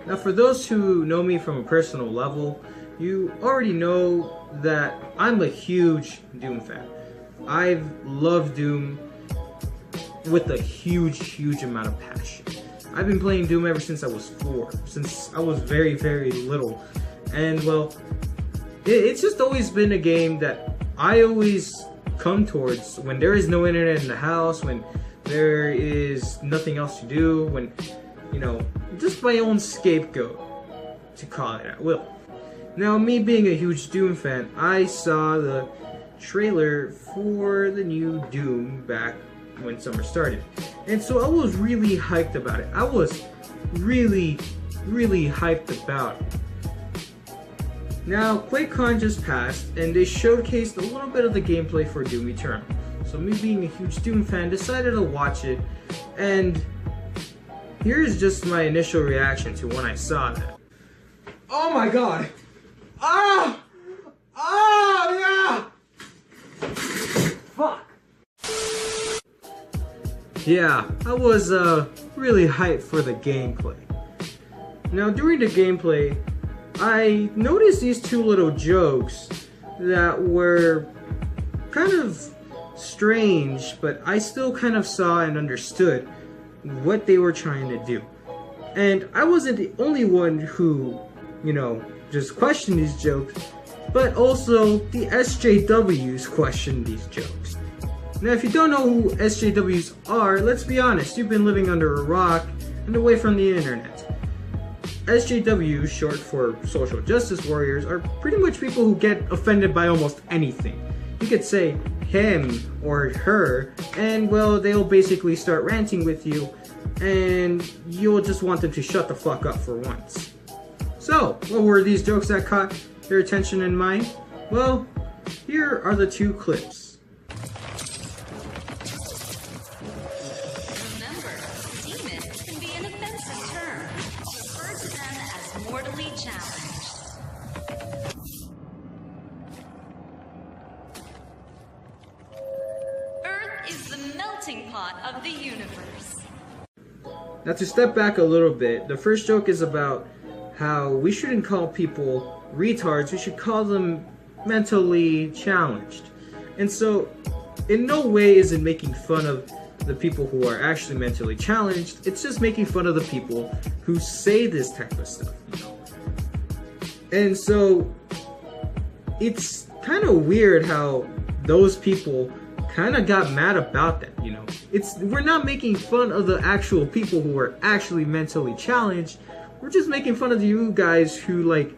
Now, for those who know me from a personal level, you already know that I'm a huge Doom fan. I've loved Doom with a huge amount of passion. I've been playing Doom ever since I was 4, since I was very little. And well, it's just always been a game that I always come towards when there is no internet in the house, when there is nothing else to do, when, you know, just my own scapegoat, to call it at will. Now, me being a huge Doom fan, I saw the trailer for the new Doom back when summer started, and so I was really hyped about it. I was really hyped about it. Now, Quakecon just passed, and they showcased a little bit of the gameplay for Doom Eternal. So me being a huge Doom fan, decided to watch it, and here's just my initial reaction to when I saw that. Oh my god! Ah! Ah, yeah! Fuck! Yeah, I was really hyped for the gameplay. Now, during the gameplay, I noticed these two little jokes that were kind of strange, but I still kind of saw and understood what they were trying to do. And I wasn't the only one who, you know, just questioned these jokes, but also the SJWs questioned these jokes. Now, if you don't know who SJWs are, let's be honest, you've been living under a rock and away from the internet. SJWs, short for social justice warriors, are pretty much people who get offended by almost anything. You could say him or her, and well, they'll basically start ranting with you, and you'll just want them to shut the fuck up for once. So, what were these jokes that caught your attention and mine? Well, here are the two clips. Remember, demon can be an offensive term. Refer to them as mortally challenged. Earth is the melting pot of the universe. Now, to step back a little bit, the first joke is about how we shouldn't call people retards, we should call them mentally challenged. And so, in no way is it making fun of the people who are actually mentally challenged, it's just making fun of the people who say this type of stuff, you know. And so, it's kind of weird how those people kind of got mad about that, you know. We're not making fun of the actual people who are actually mentally challenged. We're just making fun of you guys who, like,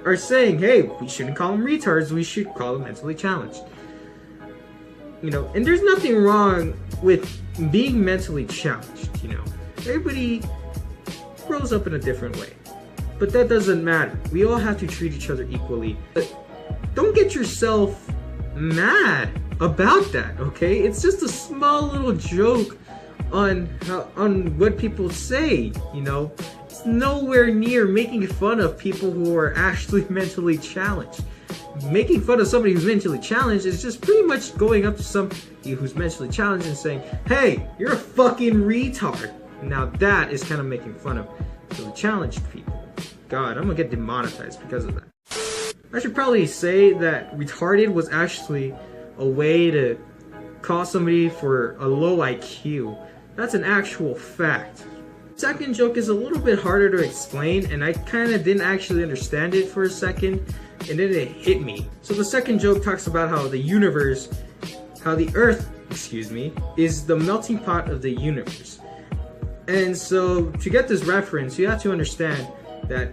are saying, hey, we shouldn't call them retards, we should call them mentally challenged. You know, and there's nothing wrong with being mentally challenged, you know. Everybody grows up in a different way. But that doesn't matter. We all have to treat each other equally. But don't get yourself mad about that, okay? It's just a small little joke on what people say, you know. It's nowhere near making fun of people who are actually mentally challenged. Making fun of somebody who's mentally challenged is just pretty much going up to somebody who's mentally challenged and saying, hey, you're a fucking retard. Now that is kind of making fun of the challenged people. God, I'm gonna get demonetized because of that. I should probably say that retarded was actually a way to call somebody for a low IQ. That's an actual fact. Second joke is a little bit harder to explain, and I kind of didn't actually understand it for a second, and then it hit me. So the second joke talks about how the Earth, is the melting pot of the universe. And so to get this reference, you have to understand that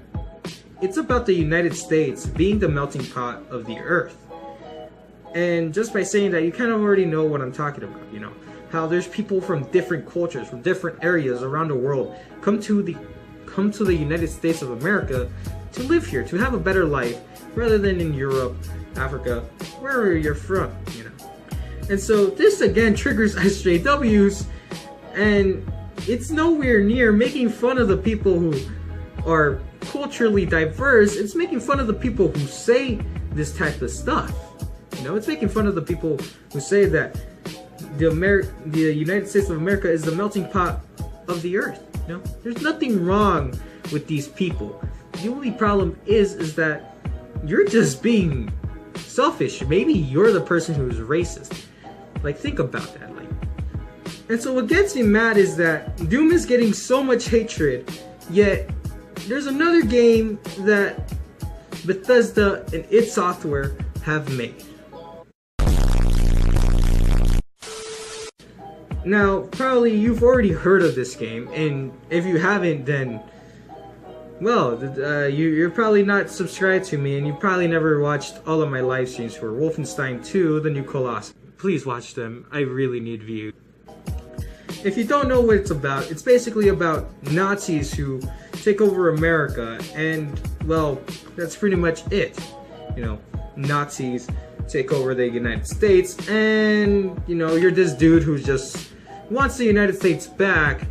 it's about the United States being the melting pot of the Earth. And just by saying that, you kind of already know what I'm talking about, you know. How there's people from different cultures, from different areas around the world come to the United States of America to live here, to have a better life, rather than in Europe, Africa, wherever you're from, you know. And so this again triggers SJWs, and it's nowhere near making fun of the people who are culturally diverse. It's making fun of the people who say this type of stuff. You know, it's making fun of the people who say that the United States of America is the melting pot of the Earth. You know, there's nothing wrong with these people. The only problem is that you're just being selfish. Maybe you're the person who's racist. Like, think about that. Like, and so what gets me mad is that Doom is getting so much hatred, yet there's another game that Bethesda and id Software have made. Now, probably you've already heard of this game, and if you haven't, then, well, you're probably not subscribed to me, and you probably never watched all of my live streams for Wolfenstein 2, The New Colossus. Please watch them. I really need views. If you don't know what it's basically about Nazis who take over America, and, well, that's pretty much it. You know, Nazis take over the United States, and, you know, you're this dude who just wants the United States back.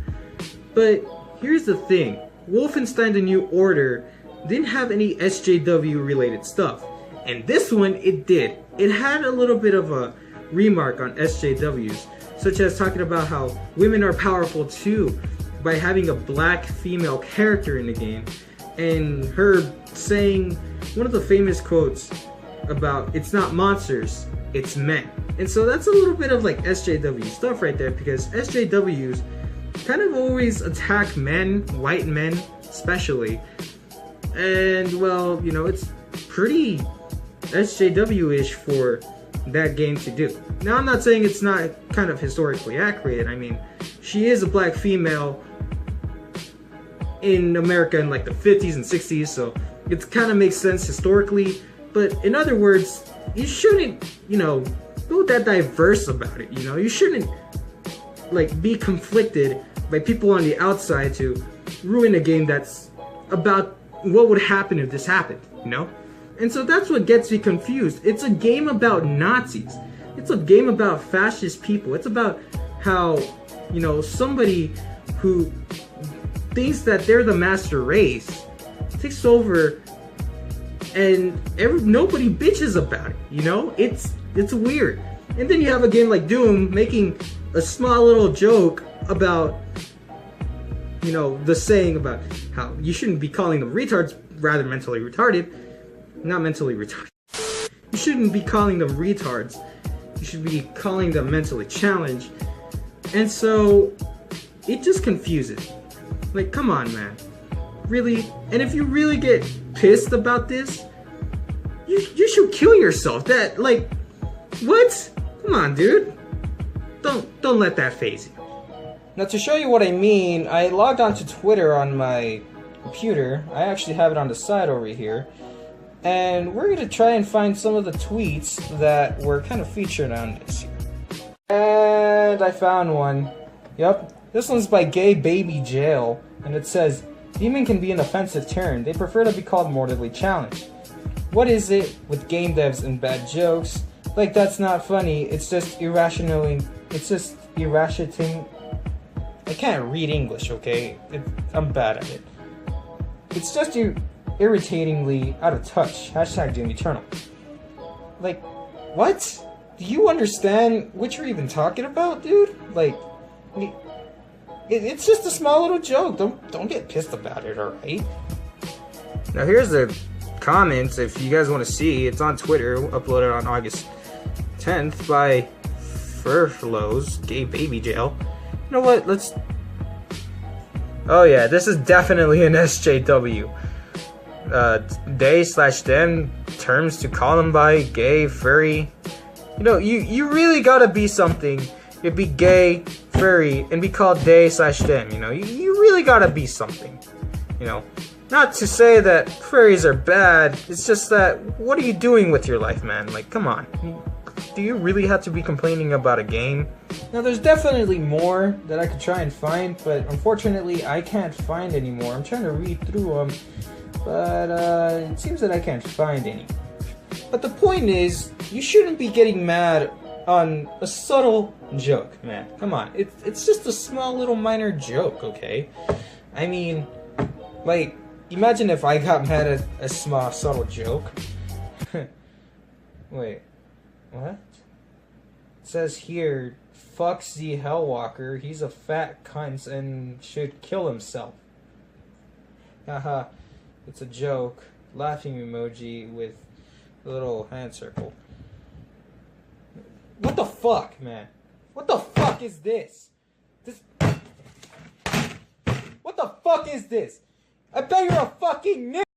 But here's the thing, Wolfenstein The New Order didn't have any SJW related stuff, and this one it did. It had a little bit of a remark on SJWs, such as talking about how women are powerful too by having a black female character in the game, and her saying one of the famous quotes about, "It's not monsters, it's men." And so that's a little bit of like SJW stuff right there, because SJWs kind of always attack men, white men especially, and, well, you know, it's pretty SJW-ish for that game to do. Now, I'm not saying it's not kind of historically accurate. I mean, she is a black female in America in like the 50s and 60s, so it kind of makes sense historically. But in other words, you shouldn't, you know, go that diverse about it. You know, you shouldn't like be conflicted by people on the outside to ruin a game that's about what would happen if this happened, you know? And so that's what gets me confused. It's a game about Nazis. It's a game about fascist people. It's about how, you know, somebody who thinks that they're the master race takes over, and nobody bitches about it, you know? It's weird. And then you have a game like Doom making a small little joke about, you know, the saying about how you shouldn't be calling them retards, rather mentally retarded. Not mentally retarded. You shouldn't be calling them retards. You should be calling them mentally challenged. And so it just confuses. Like, come on, man. Really? And if you really get pissed about this, you should kill yourself. That, like, what? Come on, dude. Don't let that faze you. Now, to show you what I mean, I logged onto Twitter on my computer. I actually have it on the side over here. And we're going to try and find some of the tweets that were kind of featured on this here. And I found one. Yep. This one's by Gay Baby Jail. And it says, "Demon can be an offensive term. They prefer to be called mortally challenged. What is it with game devs and bad jokes? Like, that's not funny. It's just irrationally... It's just irrationing... I can't read English, okay? I'm bad at it. It's just irritatingly out of touch. Hashtag Doom Eternal." Like, what? Do you understand what you're even talking about, dude? Like, it's just a small little joke. Don't get pissed about it, alright? Now here's the comments if you guys want to see. It's on Twitter, uploaded on August 10th by Furflows, Gay Baby Jail. You know what? Let's... Oh yeah, this is definitely an SJW. They/them, terms to call them by, gay, furry. You know, you really gotta be something. You'd be gay, furry, and be called they/them, you know? You really gotta be something. You know? Not to say that furries are bad, it's just that, what are you doing with your life, man? Like, come on. Do you really have to be complaining about a game? Now, there's definitely more that I could try and find, but unfortunately, I can't find any more. I'm trying to read through them, but it seems that I can't find any. But the point is, you shouldn't be getting mad on a subtle joke, man. Come on, it's just a small little minor joke, okay? I mean, like, imagine if I got mad at a small subtle joke. Wait, what? It says here, fucks the Hellwalker. He's a fat cunt and should kill himself. Haha, it's a joke. Laughing emoji with a little hand circle. What the fuck, man? What the fuck is this? What the fuck is this? I bet you're a fucking nigga!